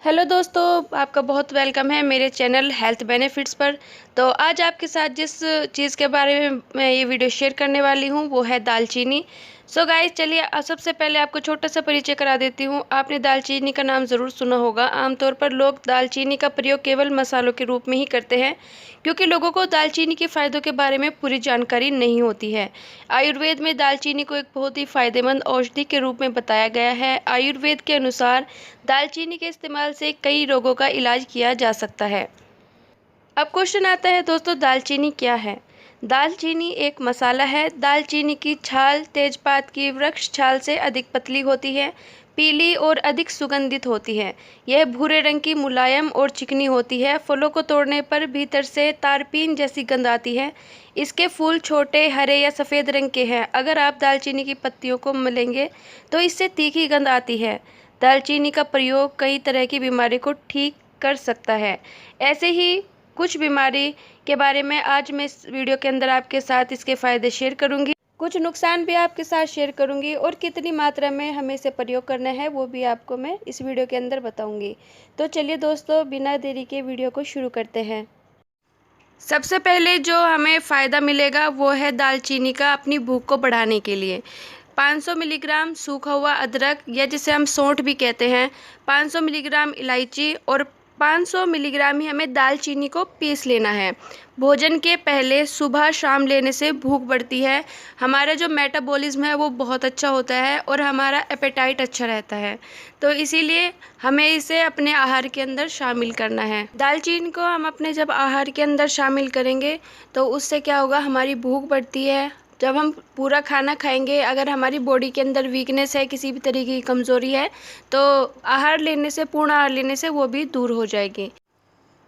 Hello दोस्तों, आपका बहुत वेलकम है मेरे चैनल हेल्थ बेनिफिट्स पर। तो आज आपके साथ जिस चीज़ के बारे में मैं ये वीडियो शेयर करने वाली हूँ वो है दालचीनी। सो गाइस, चलिए सबसे पहले आपको छोटा सा परिचय करा देती हूँ। आपने दालचीनी का नाम ज़रूर सुना होगा। आमतौर पर लोग दालचीनी का प्रयोग केवल मसालों के रूप में ही करते हैं, क्योंकि लोगों को दालचीनी के फ़ायदों के बारे में पूरी जानकारी नहीं होती है। आयुर्वेद में दालचीनी को एक बहुत ही फ़ायदेमंद औषधि के रूप में बताया गया है। आयुर्वेद के अनुसार दालचीनी के इस्तेमाल से कई रोगों का इलाज किया जा सकता है। अब क्वेश्चन आता है दोस्तों, दालचीनी क्या है? दालचीनी एक मसाला है। दालचीनी की छाल तेजपात की वृक्ष छाल से अधिक पतली होती है, पीली और अधिक सुगंधित होती है। यह भूरे रंग की मुलायम और चिकनी होती है। फलों को तोड़ने पर भीतर से तारपीन जैसी गंध आती है। इसके फूल छोटे, हरे या सफ़ेद रंग के हैं। अगर आप दालचीनी की पत्तियों को मलेंगे तो इससे तीखी गंध आती है। दालचीनी का प्रयोग कई तरह की बीमारी को ठीक कर सकता है। ऐसे ही कुछ बीमारी के बारे में आज मैं इस वीडियो के अंदर आपके साथ इसके फ़ायदे शेयर करूंगी। कुछ नुकसान भी आपके साथ शेयर करूंगी और कितनी मात्रा में हमें इसे प्रयोग करना है वो भी आपको मैं इस वीडियो के अंदर बताऊंगी। तो चलिए दोस्तों, बिना देरी के वीडियो को शुरू करते हैं। सबसे पहले जो हमें फ़ायदा मिलेगा वो है दालचीनी का अपनी भूख को बढ़ाने के लिए। 500 मिलीग्राम सूखा हुआ अदरक, या जिसे हम सौंठ भी कहते हैं, 500 मिलीग्राम इलायची और 500 मिलीग्राम ही हमें दालचीनी को पीस लेना है। भोजन के पहले सुबह शाम लेने से भूख बढ़ती है, हमारा जो मेटाबॉलिज्म है वो बहुत अच्छा होता है और हमारा एपेटाइट अच्छा रहता है। तो इसीलिए हमें इसे अपने आहार के अंदर शामिल करना है। दालचीनी को हम अपने जब आहार के अंदर शामिल करेंगे तो उससे क्या होगा, हमारी भूख बढ़ती है। जब हम पूरा खाना खाएंगे, अगर हमारी बॉडी के अंदर वीकनेस है, किसी भी तरीके की कमज़ोरी है, तो आहार लेने से, पूर्ण आहार लेने से वो भी दूर हो जाएगी।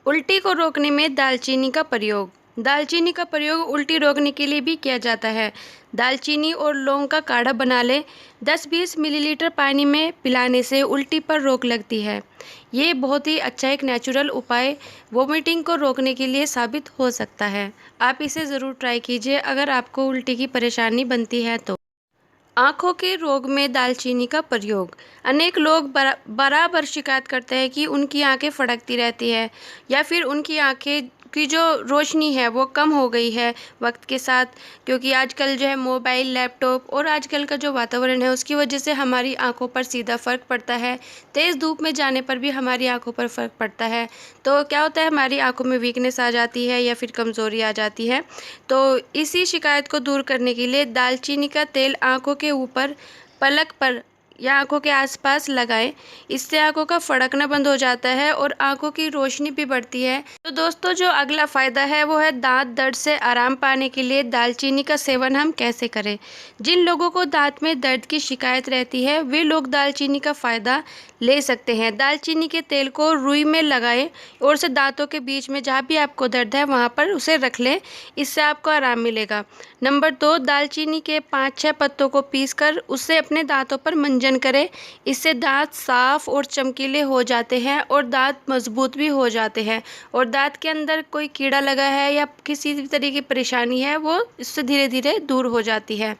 उल्टी को रोकने में दालचीनी का प्रयोग। दालचीनी का प्रयोग उल्टी रोकने के लिए भी किया जाता है। दालचीनी और लौंग का काढ़ा बना ले, 10-20 मिलीलीटर पानी में पिलाने से उल्टी पर रोक लगती है। ये बहुत ही अच्छा एक नेचुरल उपाय वोमिटिंग को रोकने के लिए साबित हो सकता है। आप इसे ज़रूर ट्राई कीजिए अगर आपको उल्टी की परेशानी बनती है तो। आँखों के रोग में दालचीनी का प्रयोग। अनेक लोग बराबर शिकायत करते हैं कि उनकी आंखें फड़कती रहती है, या फिर उनकी आंखें की जो रोशनी है वो कम हो गई है वक्त के साथ, क्योंकि आजकल जो है मोबाइल, लैपटॉप और आजकल का जो वातावरण है उसकी वजह से हमारी आंखों पर सीधा फ़र्क पड़ता है। तेज़ धूप में जाने पर भी हमारी आंखों पर फ़र्क पड़ता है। तो क्या होता है, हमारी आंखों में वीकनेस आ जाती है या फिर कमज़ोरी आ जाती है। तो इसी शिकायत को दूर करने के लिए दालचीनी का तेल आंखों के ऊपर, पलक पर या आंखों के आसपास लगाएं। इससे आंखों का फड़कना बंद हो जाता है और आंखों की रोशनी भी बढ़ती है। तो दोस्तों, जो अगला फ़ायदा है वो है दांत दर्द से आराम पाने के लिए दालचीनी का सेवन हम कैसे करें। जिन लोगों को दांत में दर्द की शिकायत रहती है वे लोग दालचीनी का फ़ायदा ले सकते हैं। दालचीनी के तेल को रुई में लगाएं और उसे दांतों के बीच में जहाँ भी आपको दर्द है वहाँ पर उसे रख लें। इससे आपको आराम मिलेगा। नंबर 2, दालचीनी के 5-6 पत्तों को पीसकर उससे अपने दांतों पर मंजन करें। इससे दांत साफ और चमकीले हो जाते हैं और दांत मजबूत भी हो जाते हैं, और दांत के अंदर कोई कीड़ा लगा है या किसी भी तरह की परेशानी है वो इससे धीरे धीरे दूर हो जाती है।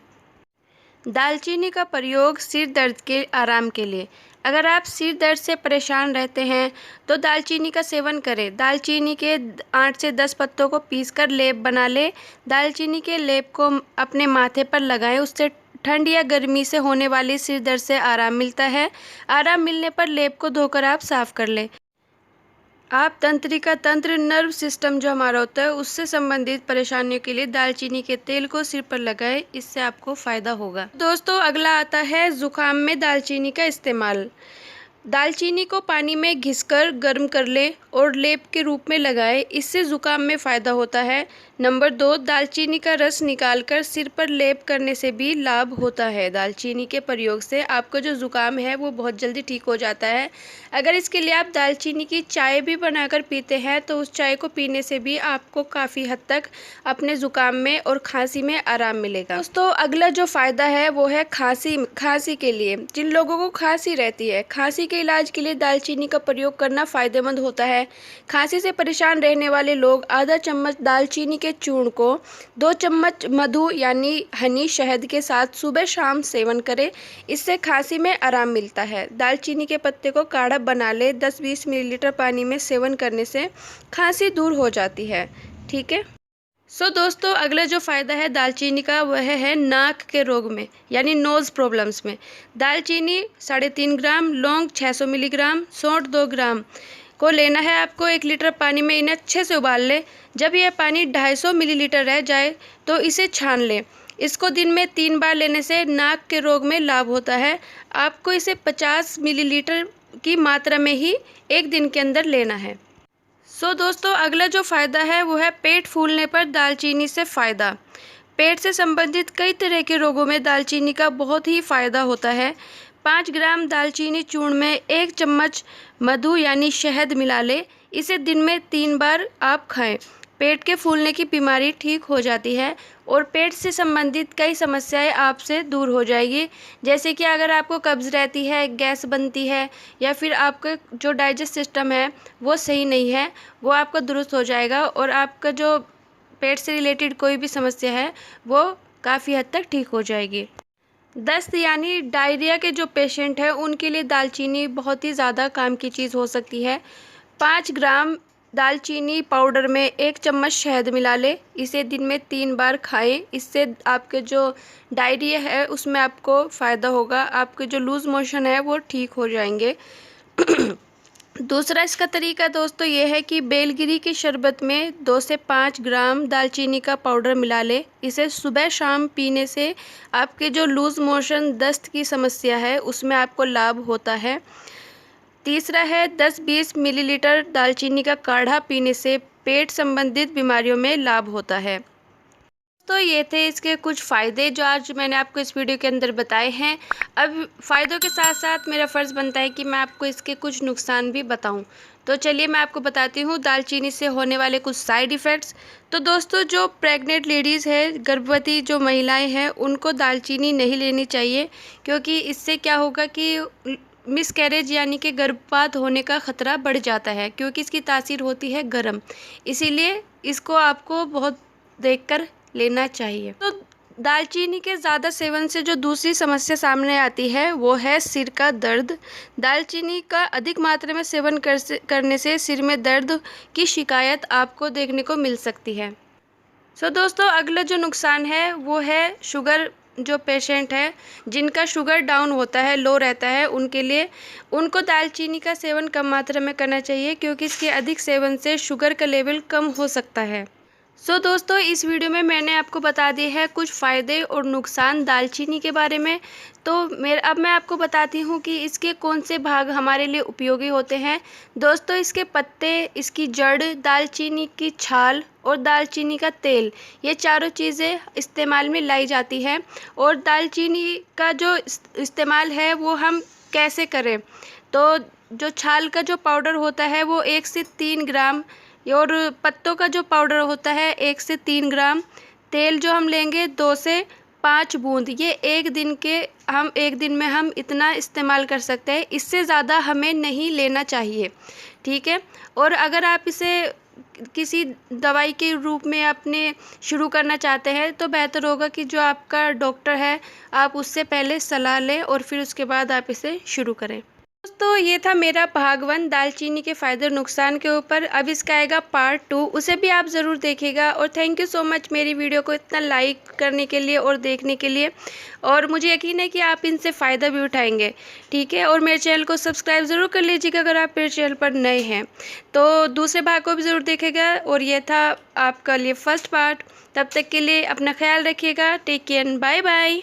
दालचीनी का प्रयोग सिर दर्द के आराम के लिए। अगर आप सिर दर्द से परेशान रहते हैं तो दालचीनी का सेवन करें। दालचीनी के 8 से 10 पत्तों को पीसकर लेप बना लें। दालचीनी के लेप को अपने माथे पर लगाएं। उससे ठंड या गर्मी से होने वाली सिर दर्द से आराम मिलता है। आराम मिलने पर लेप को धोकर आप साफ़ कर लें। आप तंत्रिका तंत्र, नर्व सिस्टम जो हमारा होता है उससे संबंधित परेशानियों के लिए दालचीनी के तेल को सिर पर लगाएं। इससे आपको फ़ायदा होगा। दोस्तों, अगला आता है जुकाम में दालचीनी का इस्तेमाल। दालचीनी को पानी में घिसकर गर्म कर ले और लेप के रूप में लगाएं। इससे ज़ुकाम में फ़ायदा होता है। नंबर 2, दालचीनी का रस निकालकर सिर पर लेप करने से भी लाभ होता है। दालचीनी के प्रयोग से आपको जो ज़ुकाम है वो बहुत जल्दी ठीक हो जाता है। अगर इसके लिए आप दालचीनी की चाय भी बनाकर पीते हैं तो उस चाय को पीने से भी आपको काफ़ी हद तक अपने ज़ुकाम में और खांसी में आराम मिलेगा। दोस्तों, अगला जो फ़ायदा है वो है खांसी के लिए। जिन लोगों को खांसी रहती है, खांसी के इलाज के लिए दालचीनी का प्रयोग करना फ़ायदेमंद होता है। खांसी से परेशान रहने वाले लोग आधा चम्मच दालचीनी के के चूर्ण को 2 चम्मच मधु यानी हनी शहद के साथ सुबह शाम सेवन करें। इससे खांसी में आराम मिलता है। दालचीनी के पत्ते को काढ़ा बना ले। 10-20 मिलीलीटर पानी में सेवन करने से खांसी दूर हो जाती है। ठीक है। दोस्तों, अगला जो फ़ायदा है दालचीनी का वह है नाक के रोग में यानी नोज़ प्रॉब्लम्स में। दालचीनी 3.5 ग्राम, लौंग 600 मिलीग्राम, सौंठ 2 ग्राम को लेना है आपको। 1 लीटर पानी में इन्हें अच्छे से उबाल ले। जब यह पानी 250 मिलीलीटर रह जाए तो इसे छान ले। इसको दिन में 3 बार लेने से नाक के रोग में लाभ होता है। आपको इसे 50 मिलीलीटर की मात्रा में ही 1 दिन के अंदर लेना है। दोस्तों, अगला जो फ़ायदा है वो है पेट फूलने पर दालचीनी से फ़ायदा। पेट से संबंधित कई तरह के रोगों में दालचीनी का बहुत ही फ़ायदा होता है। 5 ग्राम दालचीनी चूर्ण में 1 चम्मच मधु यानी शहद मिला ले। इसे दिन में 3 बार आप खाएं। पेट के फूलने की बीमारी ठीक हो जाती है और पेट से संबंधित कई समस्याएं आपसे दूर हो जाएगी। जैसे कि अगर आपको कब्ज़ रहती है, गैस बनती है या फिर आपका जो डाइजेस्ट सिस्टम है वो सही नहीं है, वो आपका दुरुस्त हो जाएगा और आपका जो पेट से रिलेटेड कोई भी समस्या है वो काफ़ी हद तक ठीक हो जाएगी। दस्त यानी डायरिया के जो पेशेंट हैं उनके लिए दालचीनी बहुत ही ज़्यादा काम की चीज़ हो सकती है। 5 ग्राम दालचीनी पाउडर में 1 चम्मच शहद मिला ले। इसे दिन में 3 बार खाएं। इससे आपके जो डायरिया है उसमें आपको फ़ायदा होगा। आपके जो लूज़ मोशन है वो ठीक हो जाएंगे। दूसरा इसका तरीका दोस्तों ये है कि बेलगिरी के शरबत में 2 से 5 ग्राम दालचीनी का पाउडर मिला ले। इसे सुबह शाम पीने से आपके जो लूज़ मोशन दस्त की समस्या है उसमें आपको लाभ होता है। तीसरा है 10-20 मिलीलीटर दालचीनी का काढ़ा पीने से पेट संबंधित बीमारियों में लाभ होता है। तो ये थे इसके कुछ फ़ायदे जो आज मैंने आपको इस वीडियो के अंदर बताए हैं। अब फ़ायदों के साथ साथ मेरा फ़र्ज़ बनता है कि मैं आपको इसके कुछ नुकसान भी बताऊं। तो चलिए मैं आपको बताती हूँ दालचीनी से होने वाले कुछ साइड इफ़ेक्ट्स। तो दोस्तों, जो प्रेग्नेंट लेडीज़ है, गर्भवती जो महिलाएं हैं, उनको दालचीनी नहीं लेनी चाहिए क्योंकि इससे क्या होगा कि मिसकैरेज यानी कि गर्भपात होने का ख़तरा बढ़ जाता है क्योंकि इसकी तासीर होती है गर्म। इसीलिए इसको आपको बहुत देखकर लेना चाहिए। तो दालचीनी के ज़्यादा सेवन से जो दूसरी समस्या सामने आती है वो है सिर का दर्द। दालचीनी का अधिक मात्रा में सेवन करने से सिर में दर्द की शिकायत आपको देखने को मिल सकती है। दोस्तों, अगला जो नुकसान है वो है शुगर। जो पेशेंट है जिनका शुगर डाउन होता है, लो रहता है, उनके लिए उनको दालचीनी का सेवन कम मात्रा में करना चाहिए क्योंकि इसके अधिक सेवन से शुगर का लेवल कम हो सकता है। दोस्तों, इस वीडियो में मैंने आपको बता दिए हैं कुछ फ़ायदे और नुकसान दालचीनी के बारे में। तो अब मैं आपको बताती हूँ कि इसके कौन से भाग हमारे लिए उपयोगी होते हैं। दोस्तों, इसके पत्ते, इसकी जड़, दालचीनी की छाल और दालचीनी का तेल, ये चारों चीज़ें इस्तेमाल में लाई जाती हैं। और दालचीनी का जो इस्तेमाल है वो हम कैसे करें, तो जो छाल का जो पाउडर होता है वो 1 से 3 ग्राम और पत्तों का जो पाउडर होता है 1 से 3 ग्राम, तेल जो हम लेंगे 2 से 5 बूंद, ये एक दिन में हम इतना इस्तेमाल कर सकते हैं। इससे ज़्यादा हमें नहीं लेना चाहिए। ठीक है। और अगर आप इसे किसी दवाई के रूप में अपने शुरू करना चाहते हैं तो बेहतर होगा कि जो आपका डॉक्टर है आप उससे पहले सलाह लें और फिर उसके बाद आप इसे शुरू करें। दोस्तों, ये था मेरा भाग 1 दालचीनी के फ़ायदे और नुकसान के ऊपर। अब इसका आएगा पार्ट 2, उसे भी आप ज़रूर देखिएगा। और थैंक यू सो मच मेरी वीडियो को इतना लाइक करने के लिए और देखने के लिए। और मुझे यकीन है कि आप इनसे फ़ायदा भी उठाएंगे। ठीक है। और मेरे चैनल को सब्सक्राइब ज़रूर कर लीजिएगा अगर आप मेरे चैनल पर नए हैं। तो दूसरे भाग को भी ज़रूर देखेगा। और ये था आपका लिए फर्स्ट पार्ट। तब तक के लिए अपना ख्याल रखिएगा। Take care, bye bye.